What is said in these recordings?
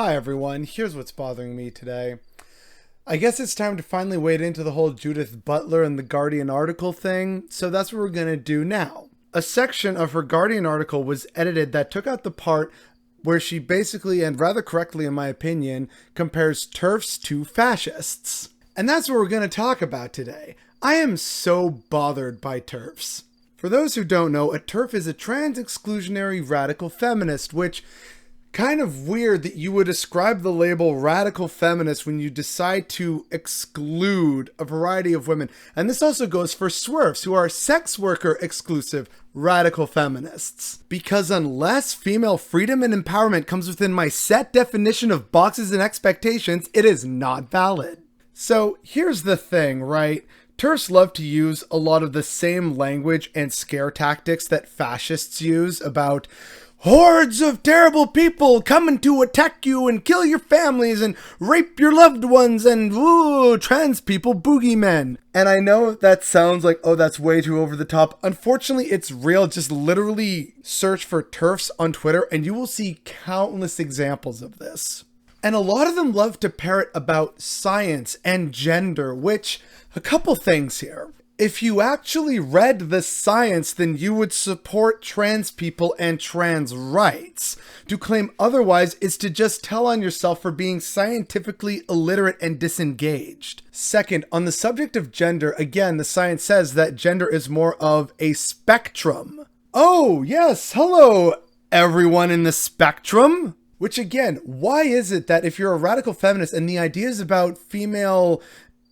Hi everyone, here's what's bothering me today. I guess it's time to finally wade into the whole Judith Butler and the Guardian article thing, so that's what we're gonna do now. A section of her Guardian article was edited that took out the part where she basically, and rather correctly in my opinion, compares TERFs to fascists. And that's what we're gonna talk about today. I am so bothered by TERFs. For those who don't know, a TERF is a trans-exclusionary radical feminist, which kind of weird that you would ascribe the label radical feminist when you decide to exclude a variety of women. And this also goes for SWERFs, who are sex worker exclusive radical feminists. Because unless female freedom and empowerment comes within my set definition of boxes and expectations, it is not valid. So here's the thing, right? TERFs love to use a lot of the same language and scare tactics that fascists use about hordes of terrible people coming to attack you and kill your families and rape your loved ones and trans people boogeymen. And I know that sounds like, oh, that's way too over the top. Unfortunately, it's real. Just literally search for TERFs on Twitter and you will see countless examples of this. And a lot of them love to parrot about science and gender, which, a couple things here. If you actually read the science, then you would support trans people and trans rights. To claim otherwise is to just tell on yourself for being scientifically illiterate and disengaged. Second, on the subject of gender, again, the science says that gender is more of a spectrum. Oh, yes, hello, everyone in the spectrum. Which again, why is it that if you're a radical feminist and the ideas about female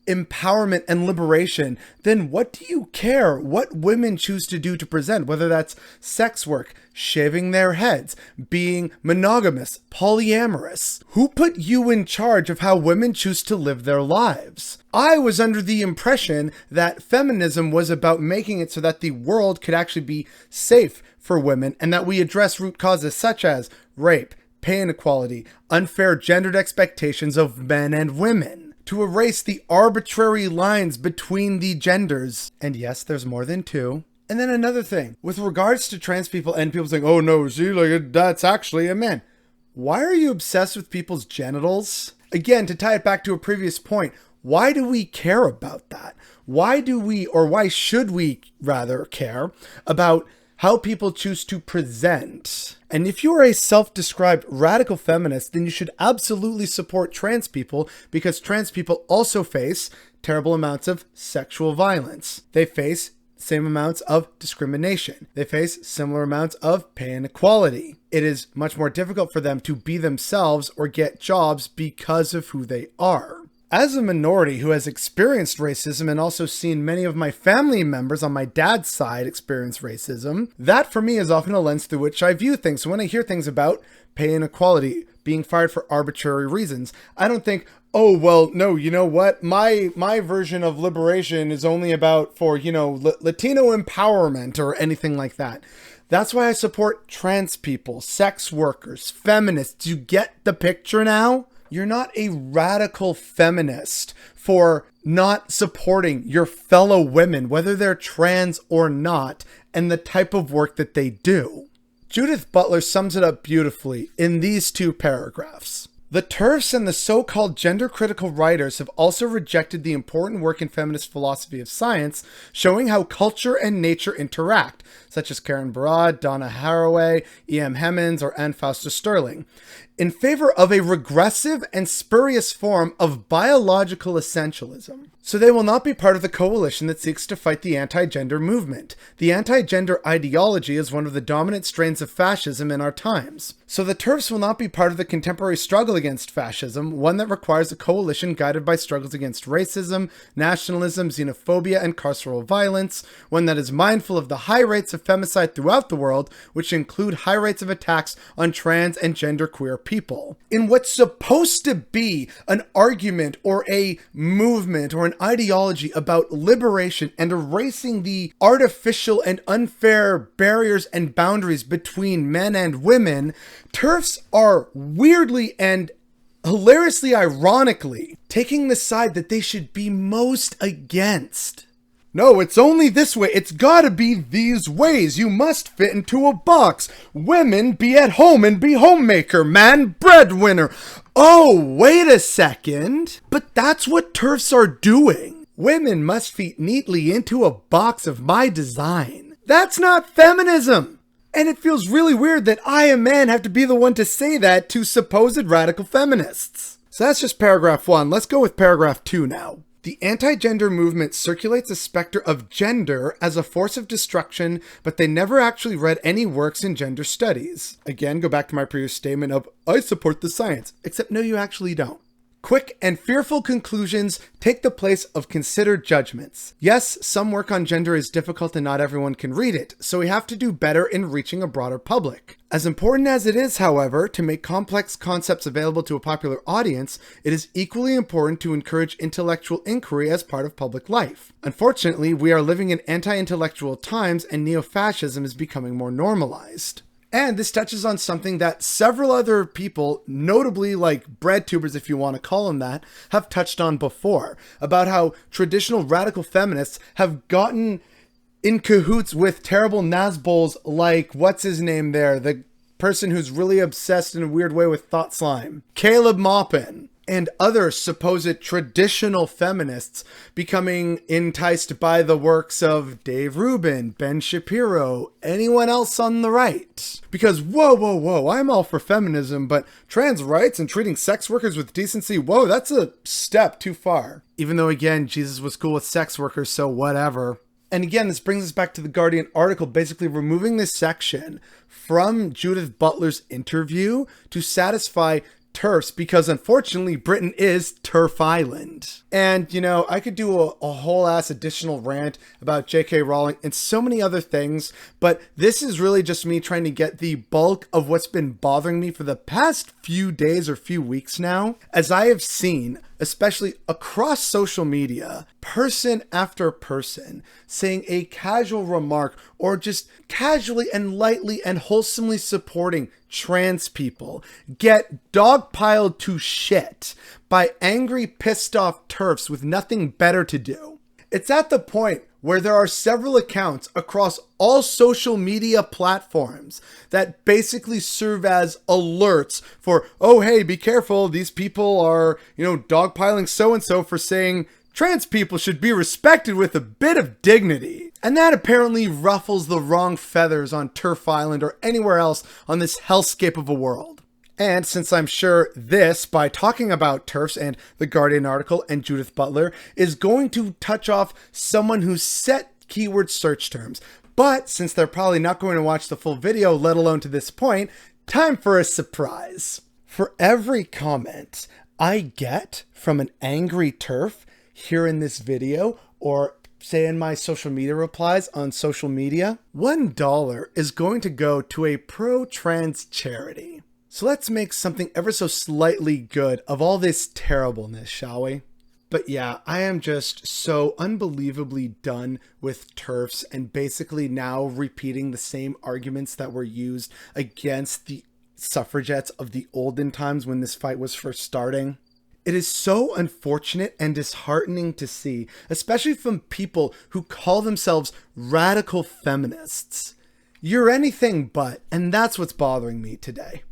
empowerment and liberation, then what do you care what women choose to do to present, whether that's sex work, shaving their heads, being monogamous, polyamorous? Who put you in charge of how women choose to live their lives? I was under the impression that feminism was about making it so that the world could actually be safe for women and that we address root causes such as rape, pay inequality, unfair gendered expectations of men and women, to erase the arbitrary lines between the genders. And yes, there's more than two. And then another thing, with regards to trans people and people saying, oh no, see, like that's actually a man. Why are you obsessed with people's genitals? Again, to tie it back to a previous point, why do we care about that? Why do we, or why should we rather care about how people choose to present? And if you are a self-described radical feminist, then you should absolutely support trans people, because trans people also face terrible amounts of sexual violence. They face same amounts of discrimination. They face similar amounts of pay inequality. It is much more difficult for them to be themselves or get jobs because of who they are. As a minority who has experienced racism and also seen many of my family members on my dad's side experience racism, that for me is often a lens through which I view things. So when I hear things about pay inequality, being fired for arbitrary reasons, I don't think, oh, well, no, you know what? My version of liberation is only about for, Latino empowerment or anything like that. That's why I support trans people, sex workers, feminists. You get the picture now? You're not a radical feminist for not supporting your fellow women, whether they're trans or not, and the type of work that they do. Judith Butler sums it up beautifully in these two paragraphs. The TERFs and the so-called gender-critical writers have also rejected the important work in feminist philosophy of science, showing how culture and nature interact, such as Karen Barad, Donna Haraway, E.M. Hemmons, or Anne Fausta Sterling, in favor of a regressive and spurious form of biological essentialism. So they will not be part of the coalition that seeks to fight the anti-gender movement. The anti-gender ideology is one of the dominant strains of fascism in our times. So the TERFs will not be part of the contemporary struggle against fascism, one that requires a coalition guided by struggles against racism, nationalism, xenophobia, and carceral violence, one that is mindful of the high rates of femicide throughout the world, which include high rates of attacks on trans and genderqueer people. In what's supposed to be an argument or a movement or an ideology about liberation and erasing the artificial and unfair barriers and boundaries between men and women, TERFs are weirdly and hilariously ironically taking the side that they should be most against. No, it's only this way. It's gotta be these ways. You must fit into a box. Women, be at home and be homemaker. Man, breadwinner. Oh, wait a second. But that's what TERFs are doing. Women must fit neatly into a box of my design. That's not feminism. And it feels really weird that I, a man, have to be the one to say that to supposed radical feminists. So that's just paragraph 1. Let's go with paragraph 2 now. The anti-gender movement circulates a specter of gender as a force of destruction, but they never actually read any works in gender studies. Again, go back to my previous statement of, I support the science, except no, you actually don't. Quick and fearful conclusions take the place of considered judgments. Yes, some work on gender is difficult and not everyone can read it, so we have to do better in reaching a broader public. As important as it is, however, to make complex concepts available to a popular audience, it is equally important to encourage intellectual inquiry as part of public life. Unfortunately, we are living in anti-intellectual times and neo-fascism is becoming more normalized. And this touches on something that several other people, notably like bread tubers if you want to call them that, have touched on before, about how traditional radical feminists have gotten in cahoots with terrible Nazbols like, what's his name there, the person who's really obsessed in a weird way with thought slime, Caleb Maupin, and other supposed traditional feminists becoming enticed by the works of Dave Rubin, Ben Shapiro, anyone else on the right. Because whoa, I'm all for feminism, but trans rights and treating sex workers with decency, whoa, that's a step too far. Even though, again, Jesus was cool with sex workers, so whatever. And again, this brings us back to the Guardian article, basically removing this section from Judith Butler's interview to satisfy TERFs, because unfortunately Britain is TERF Island. And you know, I could do a whole ass additional rant about J.K. Rowling and so many other things, but this is really just me trying to get the bulk of what's been bothering me for the past few days or few weeks now, as I have seen, especially across social media, person after person saying a casual remark or just casually and lightly and wholesomely supporting trans people get dogpiled to shit by angry, pissed off TERFs with nothing better to do. It's at the point where there are several accounts across all social media platforms that basically serve as alerts for, oh, hey, be careful, these people are, dogpiling so-and-so for saying trans people should be respected with a bit of dignity. And that apparently ruffles the wrong feathers on TERF Island or anywhere else on this hellscape of a world. And since I'm sure this, by talking about TERFs and the Guardian article and Judith Butler, is going to touch off someone who set keyword search terms. But since they're probably not going to watch the full video, let alone to this point, time for a surprise. For every comment I get from an angry TERF here in this video, or say in my social media replies on social media, $1 is going to go to a pro-trans charity. So let's make something ever so slightly good of all this terribleness, shall we? But yeah, I am just so unbelievably done with TERFs and basically now repeating the same arguments that were used against the suffragettes of the olden times when this fight was first starting. It is so unfortunate and disheartening to see, especially from people who call themselves radical feminists. You're anything but, and that's what's bothering me today.